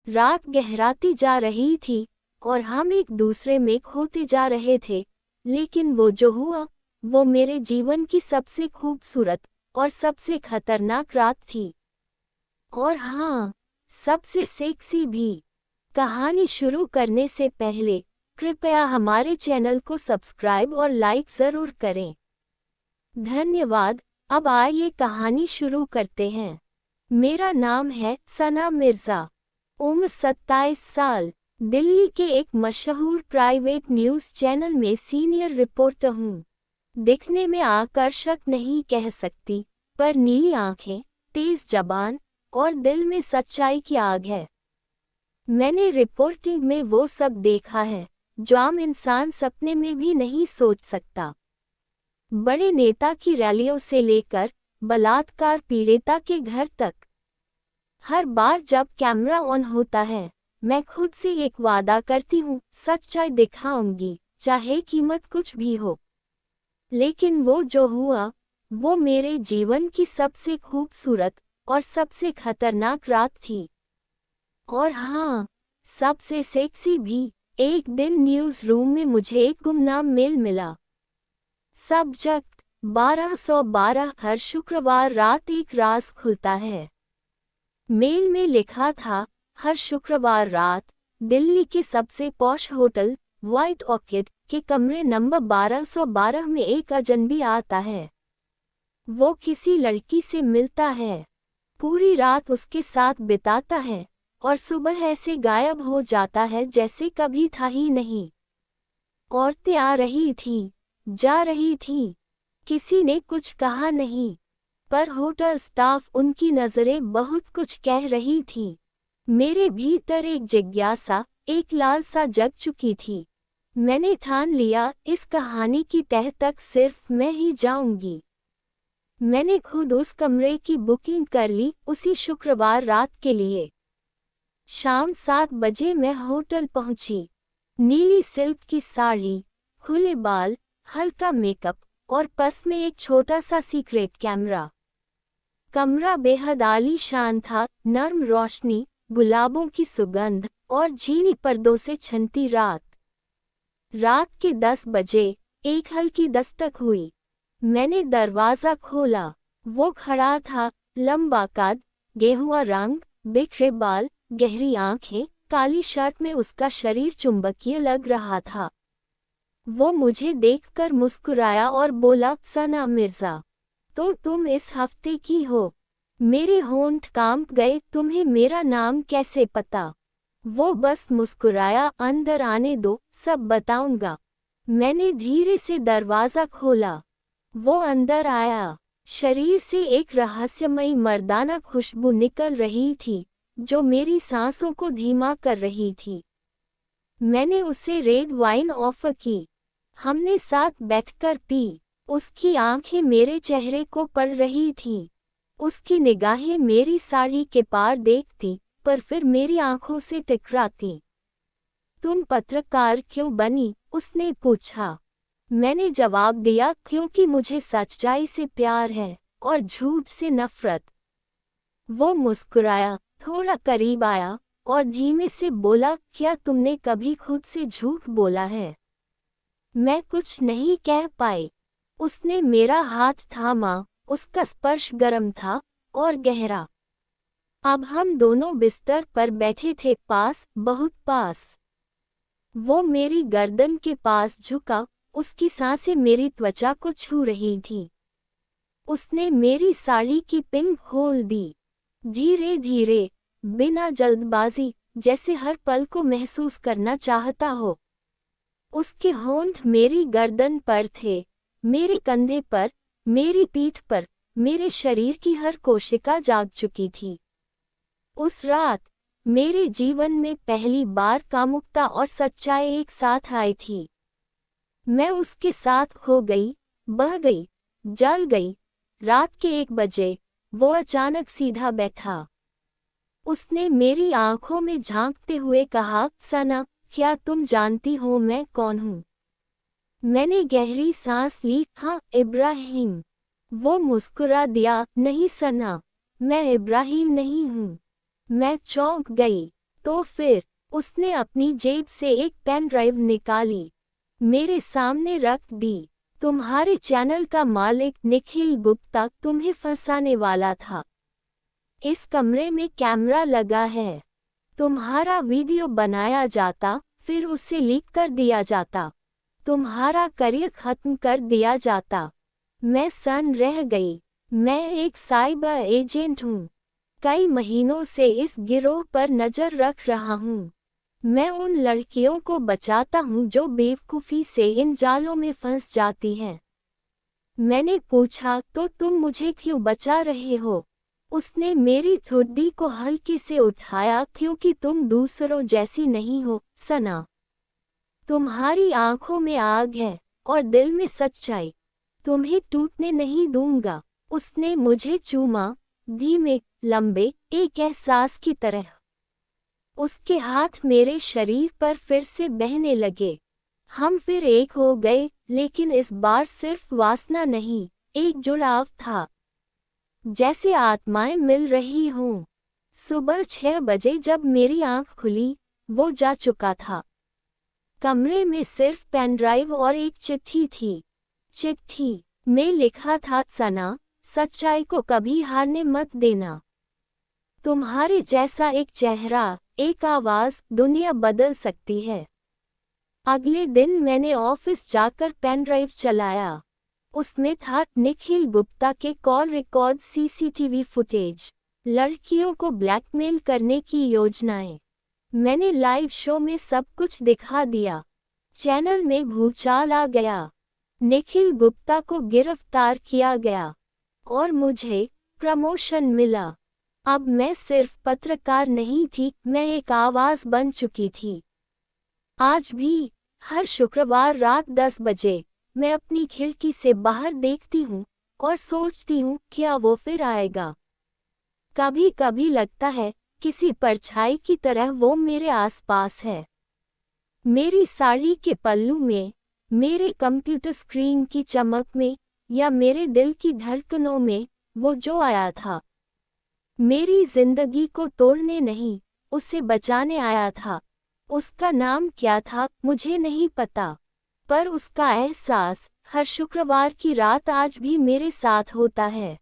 रात गहराती जा रही थी और हम एक दूसरे में खोते जा रहे थे, लेकिन वो जो हुआ वो मेरे जीवन की सबसे खूबसूरत और सबसे खतरनाक रात थी। और हाँ, सबसे सेक्सी भी। कहानी शुरू करने से पहले कृपया हमारे चैनल को सब्सक्राइब और लाइक ज़रूर करें। धन्यवाद। अब आइए कहानी शुरू करते हैं। मेरा नाम है सना मिर्ज़ा। उम्र 27 साल। दिल्ली के एक मशहूर प्राइवेट न्यूज़ चैनल में सीनियर रिपोर्टर हूँ। दिखने में आकर्षक नहीं कह सकती, पर नीली आंखें, तेज जबान और दिल में सच्चाई की आग है। मैंने रिपोर्टिंग में वो सब देखा है जो आम इंसान सपने में भी नहीं सोच सकता। बड़े नेता की रैलियों से लेकर बलात्कार पीड़िता के घर तक। हर बार जब कैमरा ऑन होता है, मैं खुद से एक वादा करती हूँ, सच्चाई दिखाऊंगी, चाहे कीमत कुछ भी हो। लेकिन वो जो हुआ, वो मेरे जीवन की सबसे खूबसूरत और सबसे खतरनाक रात थी। और हाँ, सबसे सेक्सी भी। एक दिन न्यूज़ रूम में मुझे एक गुमनाम मेल मिला। सब्जेक्ट 1212। हर शुक्रवार रात एक राज खुलता है। मेल में लिखा था, हर शुक्रवार रात दिल्ली के सबसे पॉश होटल व्हाइट ऑर्किड के कमरे नंबर 1212 में एक अजनबी आता है। वो किसी लड़की से मिलता है, पूरी रात उसके साथ बिताता है और सुबह ऐसे गायब हो जाता है जैसे कभी था ही नहीं। औरतें आ रही थीं, जा रही थीं, किसी ने कुछ कहा नहीं, पर होटल स्टाफ उनकी नज़रें बहुत कुछ कह रही थी। मेरे भीतर एक जिज्ञासा, एक लालसा जग चुकी थी। मैंने ठान लिया, इस कहानी की तह तक सिर्फ मैं ही जाऊंगी। मैंने खुद उस कमरे की बुकिंग कर ली, उसी शुक्रवार रात के लिए। शाम 7 बजे मैं होटल पहुंची। नीली सिल्क की साड़ी, खुले बाल, हल्का मेकअप और पास में एक छोटा सा सीक्रेट कैमरा। कमरा बेहद आलीशान था, नर्म रोशनी, गुलाबों की सुगंध और झीली पर्दों से छनती रात। रात के 10 बजे एक हल्की दस्तक हुई। मैंने दरवाज़ा खोला। वो खड़ा था, लंबा कद, गेहुआ रंग, बिखरे बाल, गहरी आंखें, काली शर्ट में उसका शरीर चुंबकीय लग रहा था। वो मुझे देखकर मुस्कुराया और बोला, सना मिर्ज़ा, तो तुम इस हफ्ते की हो। मेरे होंठ कांप गए, तुम्हें मेरा नाम कैसे पता? वो बस मुस्कुराया, अंदर आने दो, सब बताऊंगा। मैंने धीरे से दरवाज़ा खोला। वो अंदर आया। शरीर से एक रहस्यमयी मर्दाना खुशबू निकल रही थी, जो मेरी सांसों को धीमा कर रही थी। मैंने उसे रेड वाइन ऑफर की। हमने साथ बैठकर पी। उसकी आंखें मेरे चेहरे को पढ़ रही थीं। उसकी निगाहें मेरी साड़ी के पार देखती, पर फिर मेरी आंखों से टकराती। तुम पत्रकार क्यों बनी? उसने पूछा। मैंने जवाब दिया, क्योंकि मुझे सच्चाई से प्यार है और झूठ से नफरत। वो मुस्कुराया, थोड़ा करीब आया और धीमे से बोला, क्या तुमने कभी खुद से झूठ बोला है? मैं कुछ नहीं कह पाई। उसने मेरा हाथ थामा, उसका स्पर्श गर्म था और गहरा। अब हम दोनों बिस्तर पर बैठे थे, पास, बहुत पास। वो मेरी गर्दन के पास झुका, उसकी सांसें मेरी त्वचा को छू रही थीं। उसने मेरी साड़ी की पिन खोल दी, धीरे धीरे, बिना जल्दबाजी, जैसे हर पल को महसूस करना चाहता हो। उसके होंठ मेरी गर्दन पर थे, मेरे कंधे पर, मेरी पीठ पर, मेरे शरीर की हर कोशिका जाग चुकी थी। उस रात मेरे जीवन में पहली बार कामुकता और सच्चाई एक साथ आई थी। मैं उसके साथ खो गई, बह गई, जल गई। रात के 1 बजे वो अचानक सीधा बैठा। उसने मेरी आंखों में झांकते हुए कहा, सना, क्या तुम जानती हो मैं कौन हूँ? मैंने गहरी सांस ली। हाँ, इब्राहिम। वो मुस्कुरा दिया। नहीं सना, मैं इब्राहिम नहीं हूँ। मैं चौंक गई। तो फिर उसने अपनी जेब से एक पेन ड्राइव निकाली, मेरे सामने रख दी। तुम्हारे चैनल का मालिक निखिल गुप्ता तुम्हें फंसाने वाला था। इस कमरे में कैमरा लगा है। तुम्हारा वीडियो बनाया जाता, फिर उसे लीक कर दिया जाता, तुम्हारा करियर खत्म कर दिया जाता। मैं सन्न रह गई। मैं एक साइबर एजेंट हूँ। कई महीनों से इस गिरोह पर नजर रख रहा हूँ। मैं उन लड़कियों को बचाता हूँ जो बेवकूफ़ी से इन जालों में फंस जाती हैं। मैंने पूछा, तो तुम मुझे क्यों बचा रहे हो? उसने मेरी ठुड्डी को हल्के से उठाया, क्योंकि तुम दूसरों जैसी नहीं हो, सना। तुम्हारी आंखों में आग है और दिल में सच्चाई। तुम्हें टूटने नहीं दूंगा। उसने मुझे चूमा, धीमे, लंबे, एक एहसास की तरह। उसके हाथ मेरे शरीर पर फिर से बहने लगे। हम फिर एक हो गए, लेकिन इस बार सिर्फ वासना नहीं, एक जुड़ाव था। जैसे आत्माएं मिल रही हों। सुबह 6 बजे जब मेरी आंख खुली, वो जा चुका था। कमरे में सिर्फ पेन ड्राइव और एक चिट्ठी थी। चिट्ठी में लिखा था, सना, सच्चाई को कभी हारने मत देना। तुम्हारे जैसा एक चेहरा, एक आवाज दुनिया बदल सकती है। अगले दिन मैंने ऑफिस जाकर पेन ड्राइव चलाया। उसमें था निखिल गुप्ता के कॉल रिकॉर्ड, सीसीटीवी फुटेज, लड़कियों को ब्लैकमेल करने की योजनाएं। मैंने लाइव शो में सब कुछ दिखा दिया। चैनल में भूचाल आ गया। निखिल गुप्ता को गिरफ्तार किया गया और मुझे प्रमोशन मिला। अब मैं सिर्फ पत्रकार नहीं थी, मैं एक आवाज बन चुकी थी। आज भी हर शुक्रवार रात 10 बजे मैं अपनी खिड़की से बाहर देखती हूँ और सोचती हूँ, क्या वो फिर आएगा? कभी कभी लगता है किसी परछाई की तरह वो मेरे आसपास है। मेरी साड़ी के पल्लू में, मेरे कंप्यूटर स्क्रीन की चमक में, या मेरे दिल की धड़कनों में, वो जो आया था। मेरी जिंदगी को तोड़ने नहीं, उसे बचाने आया था। उसका नाम क्या था मुझे नहीं पता, पर उसका एहसास हर शुक्रवार की रात आज भी मेरे साथ होता है।